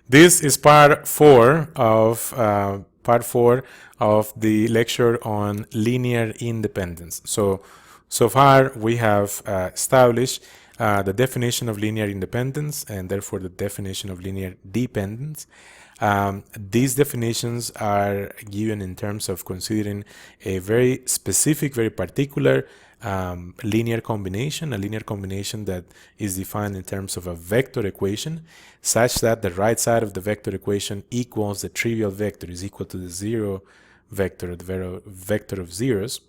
This is part four of the lecture on linear independence. So far we have established the definition of linear independence and therefore the definition of linear dependence. These definitions are given in terms of considering a very specific, very particular linear combination, a linear combination that is defined in terms of a vector equation, such that the right side of the vector equation equals the trivial vector, is equal to the zero vector, the vector of zeros.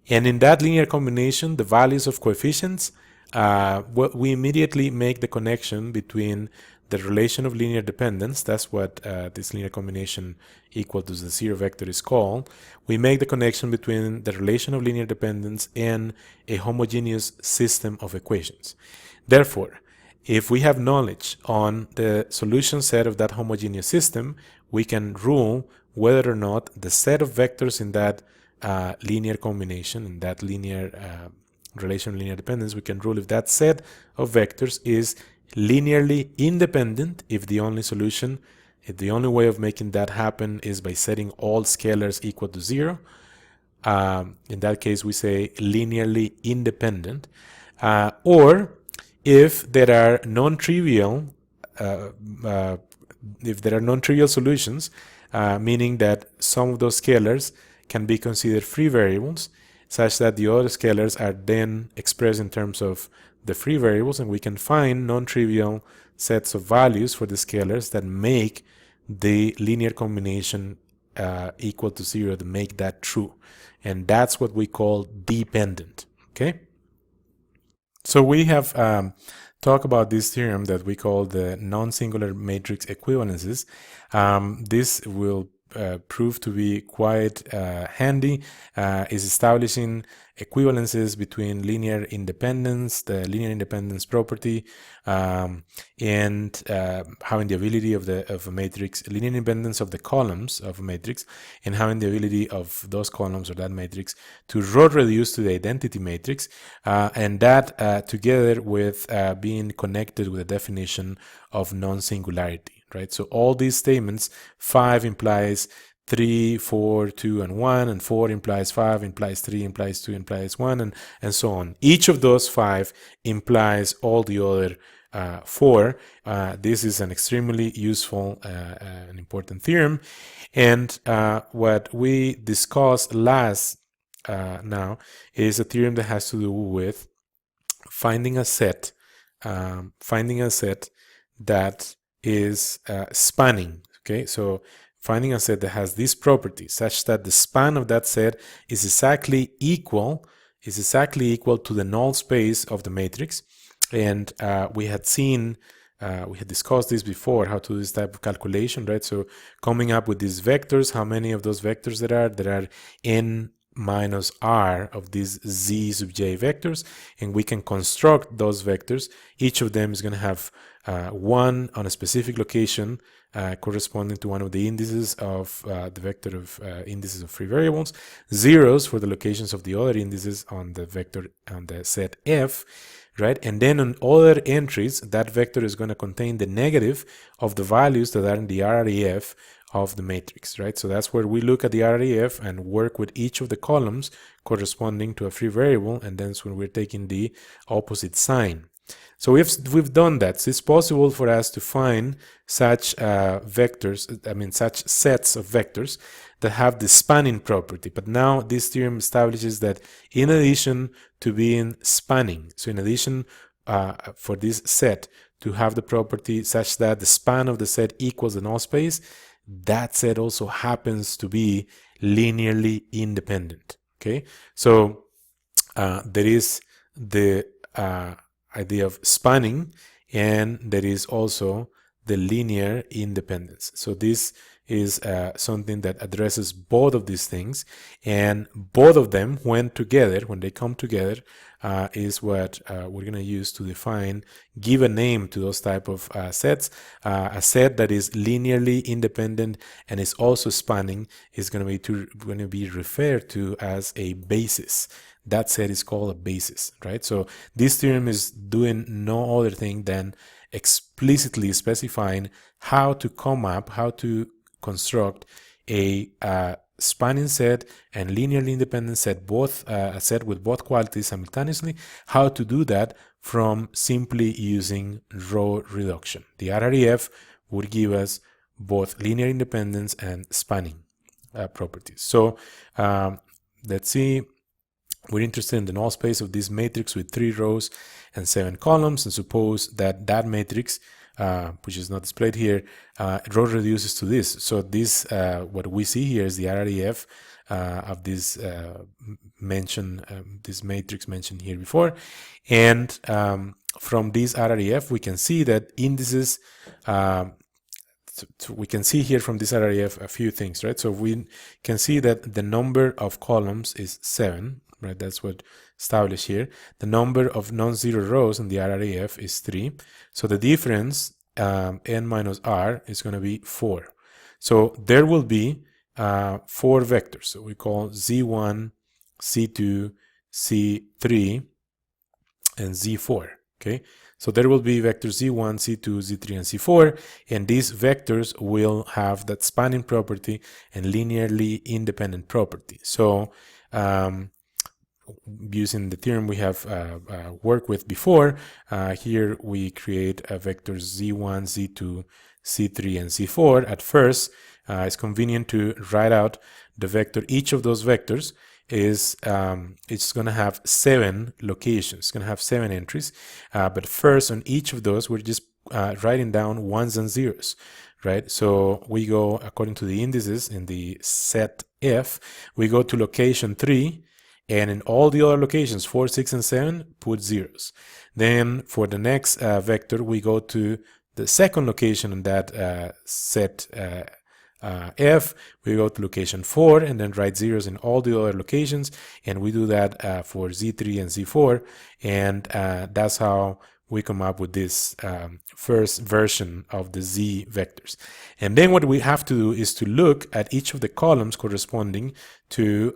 And in that linear combination, the values of coefficients, we immediately make the connection between the relation of linear dependence, that's what this linear combination equal to the zero vector is called. We make the connection between the relation of linear dependence and a homogeneous system of equations. Therefore, if we have knowledge on the solution set of that homogeneous system, we can rule whether or not the set of vectors in that linear combination, in that linear relation of linear dependence, we can rule if that set of vectors is linearly independent if the only solution, if the only way of making that happen is by setting all scalars equal to zero. In that case, we say linearly independent. Or if there are non-trivial, solutions, meaning that some of those scalars can be considered free variables, such that the other scalars are then expressed in terms of the free variables, and we can find non-trivial sets of values for the scalars that make the linear combination equal to zero, to make that true. And that's what we call dependent. Okay? So we have talked about this theorem that we call the non-singular matrix equivalences. This will prove to be quite handy, is establishing equivalences between linear independence, the linear independence property, and having the ability of a matrix, linear independence of the columns of a matrix, and having the ability of those columns or that matrix to row reduce to the identity matrix, and that together with being connected with the definition of non-singularity. Right? So all these statements, 5 implies 3, 4, 2, and 1, and 4 implies 5, implies 3, implies 2, implies 1, and so on. Each of those 5 implies all the other 4. This is an extremely useful and important theorem. And what we discussed last now is a theorem that has to do with finding a set that is spanning. Okay, so finding a set that has this property such that the span of that set is exactly equal to the null space of the matrix. And we had discussed this before, how to do this type of calculation, right? So coming up with these vectors, how many of those vectors there are n minus r of these z sub j vectors, and we can construct those vectors. Each of them is going to have 1 on a specific location corresponding to one of the indices of the vector of indices of free variables, zeros for the locations of the other indices on the vector on the set f, right? And then on other entries, that vector is going to contain the negative of the values that are in the RREF of the matrix, right? So that's where we look at the RREF and work with each of the columns corresponding to a free variable, and then when we're taking the opposite sign. So we've done that. So it's possible for us to find such such sets of vectors that have the spanning property. But now this theorem establishes that in addition to being spanning, so in addition for this set to have the property such that the span of the set equals the null space, that set also happens to be linearly independent. Okay, so there is the idea of spanning, and there is also the linear independence. So this is something that addresses both of these things, and both of them, when they come together, is what we're going to use to give a name to those type of sets. A set that is linearly independent and is also spanning is going to be referred to as a basis. That set is called a basis, right? So this theorem is doing no other thing than explicitly specifying how to construct a spanning set and linearly independent set, both a set with both qualities simultaneously, how to do that from simply using row reduction. The RREF would give us both linear independence and spanning properties. So let's see. We're interested in the null space of this matrix with 3 rows and 7 columns, and suppose that that matrix, which is not displayed here, row reduces to this. So this, what we see here is the RREF of this this matrix mentioned here before, and from this RREF we can see that indices. So we can see here from this RREF a few things, right? So we can see that the number of columns is 7. Right, that's what established here. The number of non-zero rows in the RREF is 3. So the difference, n minus r, is going to be 4. So there will be 4 vectors. So we call z1, z2, z3, and z4. Okay. So there will be vectors z1, z2, z3, and z4, and these vectors will have that spanning property and linearly independent property. So using the theorem we have worked with before, here we create vectors z1, z2, z3, and z4. At first, it's convenient to write out the vector. Each of those vectors is it's going to have 7 locations. It's going to have 7 entries. But first, on each of those, we're just writing down ones and zeros, right? So we go according to the indices in the set F. We go to location 3. And in all the other locations, 4, 6, and 7, put zeros. Then for the next vector, we go to the second location in that set F. We go to location 4 and then write zeros in all the other locations. And we do that for Z3 and Z4. And that's how we come up with this first version of the Z vectors. And then what we have to do is to look at each of the columns corresponding to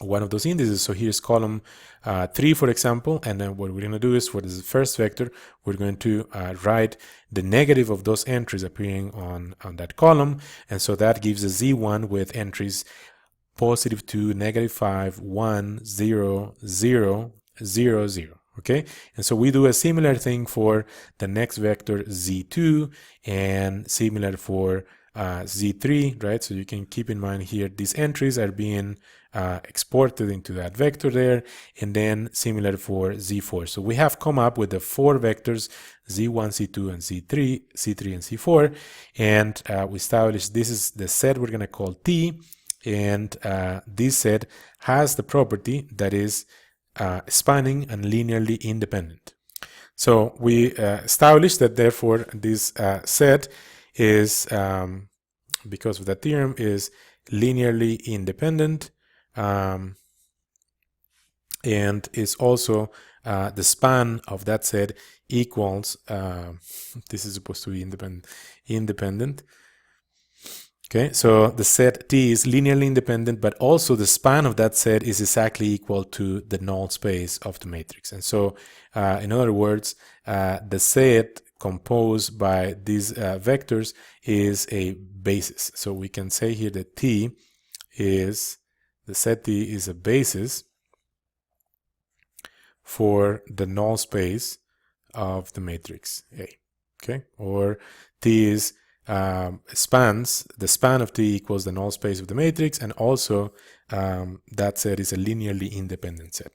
one of those indices. So here's column 3, for example, and then what we're going to do is for this first vector, we're going to write the negative of those entries appearing on that column, and so that gives a z1 with entries positive 2, negative 5, 1, 0, 0, 0, 0. Okay, and so we do a similar thing for the next vector z2 and similar for z3, right? So you can keep in mind here these entries are being exported into that vector there, and then similar for z4. So we have come up with the 4 vectors z1, z2, and z3, and z4, and we established this is the set we're going to call T, and this set has the property that is spanning and linearly independent. So we established that therefore this set is, because of that theorem, is linearly independent, and is also the span of that set equals, this is supposed to be independent. Okay, so the set T is linearly independent, but also the span of that set is exactly equal to the null space of the matrix. And so, in other words, the set composed by these vectors is a basis. So we can say here that T is, the set T is a basis for the null space of the matrix A. Okay, or T is the span of T equals the null space of the matrix, and also that set is a linearly independent set.